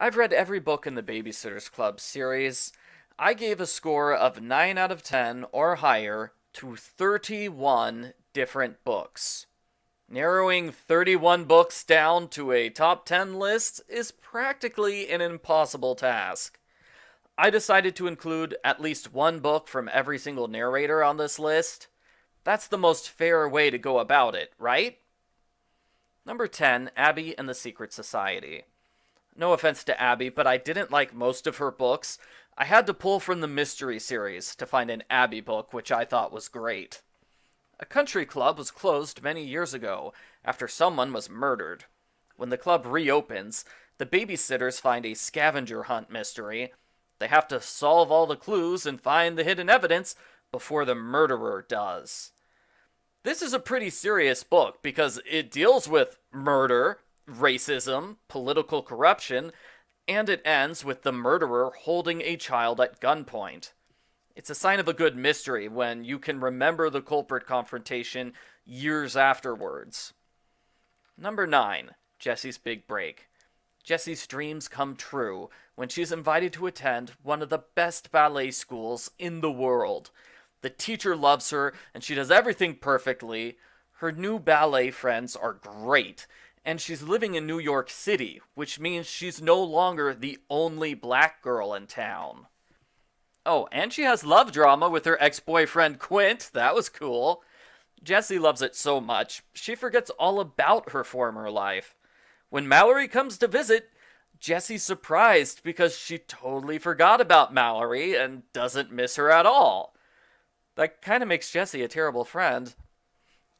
I've read every book in the Babysitters Club series. I gave a score of 9 out of 10 or higher to 31 different books. Narrowing 31 books down to a top 10 list is practically an impossible task. I decided to include at least one book from every single narrator on this list. That's the most fair way to go about it, right? Number 10, Abby and the Secret Society. No offense to Abby, but I didn't like most of her books. I had to pull from the mystery series to find an Abby book, which I thought was great. A country club was closed many years ago after someone was murdered. When the club reopens, the babysitters find a scavenger hunt mystery. They have to solve all the clues and find the hidden evidence before the murderer does. This is a pretty serious book because it deals with murder, racism, political corruption, and it ends with the murderer holding a child at gunpoint. It's a sign of a good mystery when you can remember the culprit confrontation years afterwards. Number 9, Jessie's Big Break. Jessie's dreams come true when she's invited to attend one of the best ballet schools in the world. The teacher loves her, and she does everything perfectly. Her new ballet friends are great, and she's living in New York City, which means she's no longer the only black girl in town. Oh, and she has love drama with her ex-boyfriend Quint. That was cool. Jessie loves it so much, she forgets all about her former life. When Mallory comes to visit, Jessie's surprised because she totally forgot about Mallory and doesn't miss her at all. That kind of makes Jessie a terrible friend.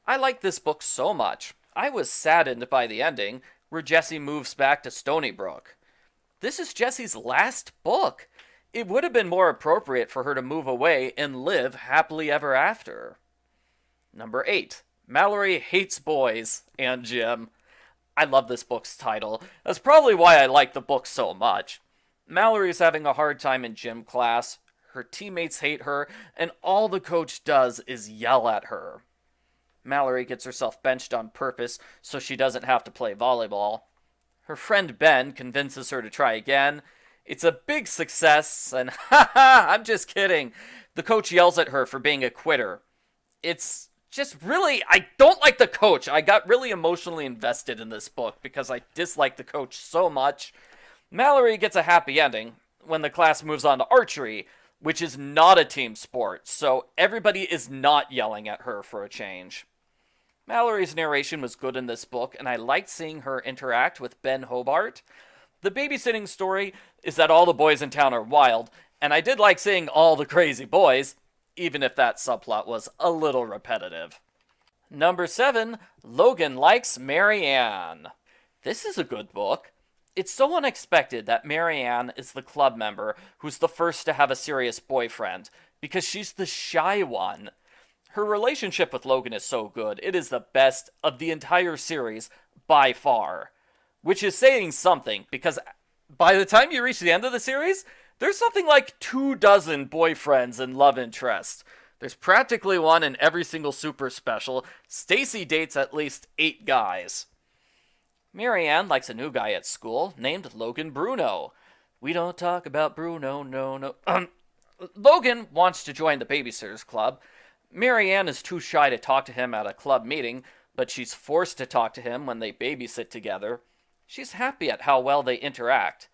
I like this book so much. I was saddened by the ending, where Jessie moves back to Stony Brook. This is Jessie's last book. It would have been more appropriate for her to move away and live happily ever after. Number 8, Mallory Hates Boys and Jim. I love this book's title. That's probably why I like the book so much. Mallory's having a hard time in gym class. Her teammates hate her, and all the coach does is yell at her. Mallory gets herself benched on purpose so she doesn't have to play volleyball. Her friend Ben convinces her to try again. It's a big success, and I'm just kidding. The coach yells at her for being a quitter. It's just really, I don't like the coach. I got really emotionally invested in this book because I dislike the coach so much. Mallory gets a happy ending when the class moves on to archery, which is not a team sport, so everybody is not yelling at her for a change. Mallory's narration was good in this book, and I liked seeing her interact with Ben Hobart. The babysitting story is that all the boys in town are wild, and I did like seeing all the crazy boys, even if that subplot was a little repetitive. Number 7, Logan Likes Marianne. This is a good book. It's so unexpected that Marianne is the club member who's the first to have a serious boyfriend, because she's the shy one. Her relationship with Logan is so good, it is the best of the entire series by far. Which is saying something, because by the time you reach the end of the series, there's something like 24 boyfriends and love interests. There's practically one in every single super special. Stacey dates at least 8 guys. Marianne likes a new guy at school named Logan Bruno. We don't talk about Bruno, no. Logan wants to join the Babysitters Club. Marianne is too shy to talk to him at a club meeting, but she's forced to talk to him when they babysit together. She's happy at how well they interact.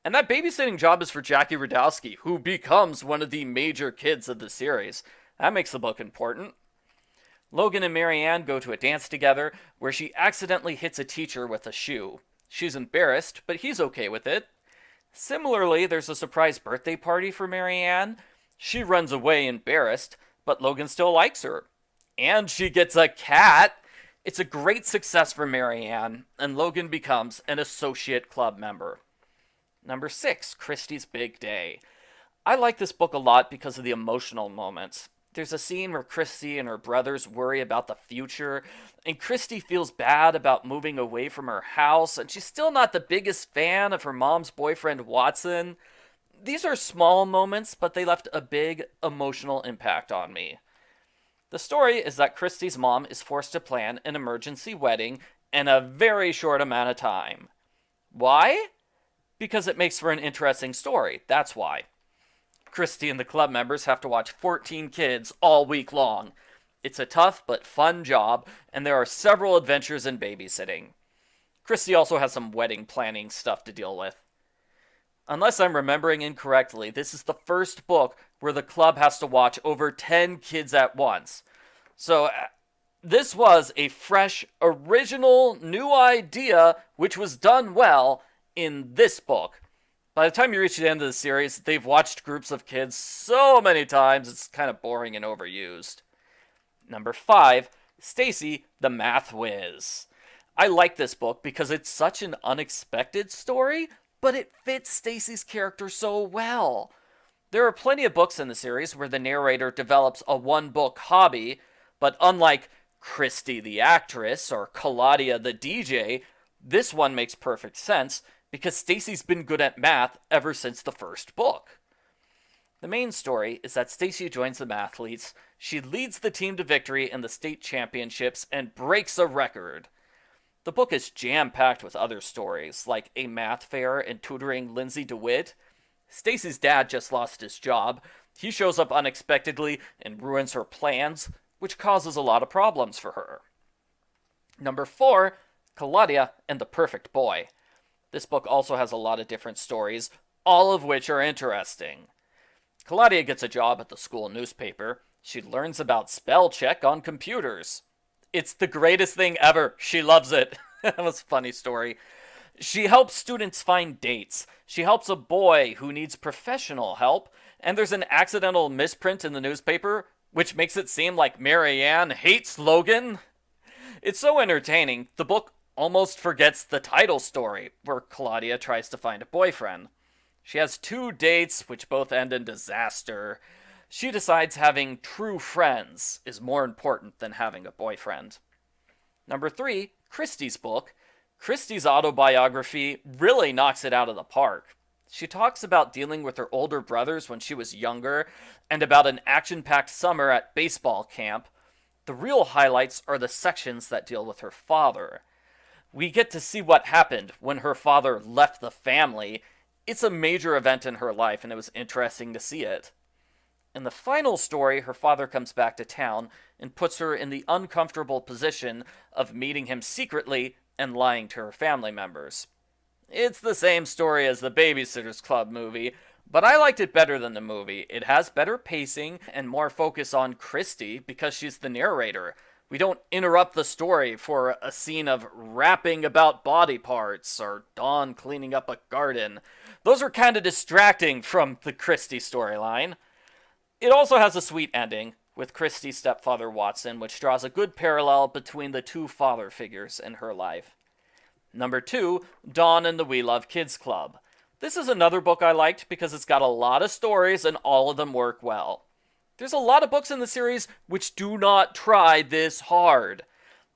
And that babysitting job is for Jackie Radowski, who becomes one of the major kids of the series. That makes the book important. Logan and Marianne go to a dance together where she accidentally hits a teacher with a shoe. She's embarrassed, but he's okay with it. Similarly, there's a surprise birthday party for Marianne. She runs away embarrassed, but Logan still likes her. And she gets a cat. It's a great success for Marianne, and Logan becomes an associate club member. Number 6, Christy's Big Day. I like this book a lot because of the emotional moments. There's a scene where Kristy and her brothers worry about the future, and Kristy feels bad about moving away from her house, and she's still not the biggest fan of her mom's boyfriend, Watson. These are small moments, but they left a big emotional impact on me. The story is that Kristy's mom is forced to plan an emergency wedding in a very short amount of time. Why? because it makes for an interesting story. That's why. Kristy and the club members have to watch 14 kids all week long. It's a tough but fun job, and there are several adventures in babysitting. Kristy also has some wedding planning stuff to deal with. Unless I'm remembering incorrectly, this is the first book where the club has to watch over 10 kids at once. So, this was a fresh, original, new idea, which was done well in this book. By the time you reach the end of the series, they've watched groups of kids so many times, it's kind of boring and overused. Number 5, Stacey the Math Whiz. I like this book because it's such an unexpected story, but it fits Stacey's character so well. There are plenty of books in the series where the narrator develops a one-book hobby, but unlike Christy the actress or Claudia the DJ, this one makes perfect sense because Stacey's been good at math ever since the first book. The main story is that Stacey joins the mathletes, she leads the team to victory in the state championships, and breaks a record. The book is jam-packed with other stories, like a math fair and tutoring Lindsay DeWitt. Stacey's dad just lost his job. He shows up unexpectedly and ruins her plans, which causes a lot of problems for her. Number 4, Claudia and the Perfect Boy. This book also has a lot of different stories, all of which are interesting. Claudia gets a job at the school newspaper. She learns about spell check on computers. It's the greatest thing ever. She loves it. That was a funny story. She helps students find dates. She helps a boy who needs professional help. And there's an accidental misprint in the newspaper, which makes it seem like Marianne hates Logan. It's so entertaining, the book almost forgets the title story, where Claudia tries to find a boyfriend. She has 2 dates, which both end in disaster. She decides having true friends is more important than having a boyfriend. Number 3, Kristy's book. Kristy's Autobiography really knocks it out of the park. She talks about dealing with her older brothers when she was younger, and about an action-packed summer at baseball camp. The real highlights are the sections that deal with her father. We get to see what happened when her father left the family. It's a major event in her life, and it was interesting to see it. In the final story, her father comes back to town and puts her in the uncomfortable position of meeting him secretly and lying to her family members. It's the same story as the Babysitter's Club movie, but I liked it better than the movie. It has better pacing and more focus on Kristy because she's the narrator. We don't interrupt the story for a scene of rapping about body parts or Dawn cleaning up a garden. Those are kind of distracting from the Kristy storyline. It also has a sweet ending, with Kristy's stepfather Watson, which draws a good parallel between the 2 father figures in her life. Number 2, Dawn and the We Love Kids Club. This is another book I liked because it's got a lot of stories and all of them work well. There's a lot of books in the series which do not try this hard,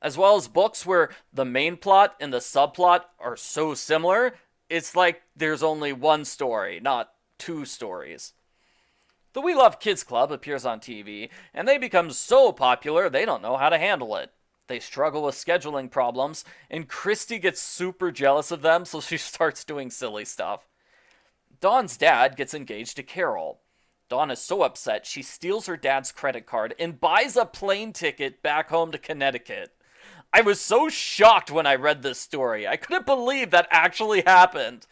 as well as books where the main plot and the subplot are so similar, it's like there's only one story, not 2 stories. The We Love Kids Club appears on TV, and they become so popular they don't know how to handle it. They struggle with scheduling problems, and Kristy gets super jealous of them, so she starts doing silly stuff. Dawn's dad gets engaged to Carol. Dawn is so upset she steals her dad's credit card and buys a plane ticket back home to Connecticut. I was so shocked when I read this story. I couldn't believe that actually happened.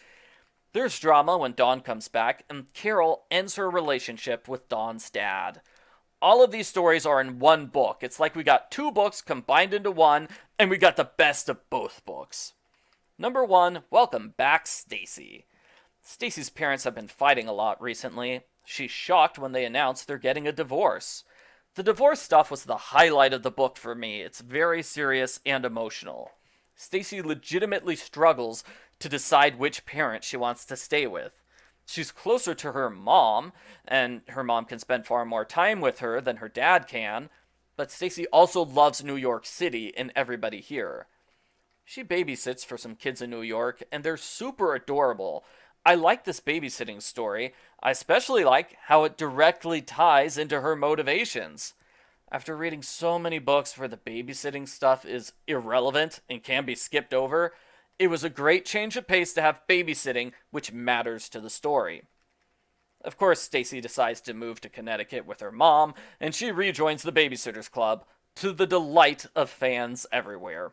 There's drama when Dawn comes back, and Carol ends her relationship with Dawn's dad. All of these stories are in one book. It's like we got 2 books combined into one, and we got the best of both books. Number 1, welcome back, Stacey. Stacey's parents have been fighting a lot recently. She's shocked when they announce they're getting a divorce. The divorce stuff was the highlight of the book for me. It's very serious and emotional. Stacey legitimately struggles to decide which parent she wants to stay with. She's closer to her mom, and her mom can spend far more time with her than her dad can, but Stacey also loves New York City and everybody here. She babysits for some kids in New York, and they're super adorable. I like this babysitting story. I especially like how it directly ties into her motivations. After reading so many books where the babysitting stuff is irrelevant and can be skipped over, It was a great change of pace to have babysitting, which matters to the story. Of course, Stacey decides to move to Connecticut with her mom, and she rejoins the Babysitters Club, to the delight of fans everywhere.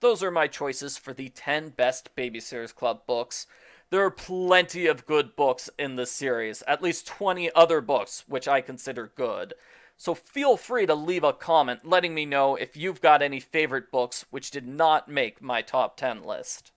Those are my choices for the 10 best Babysitters Club books. There are plenty of good books in this series, at least 20 other books which I consider good. So feel free to leave a comment letting me know if you've got any favorite books which did not make my top 10 list.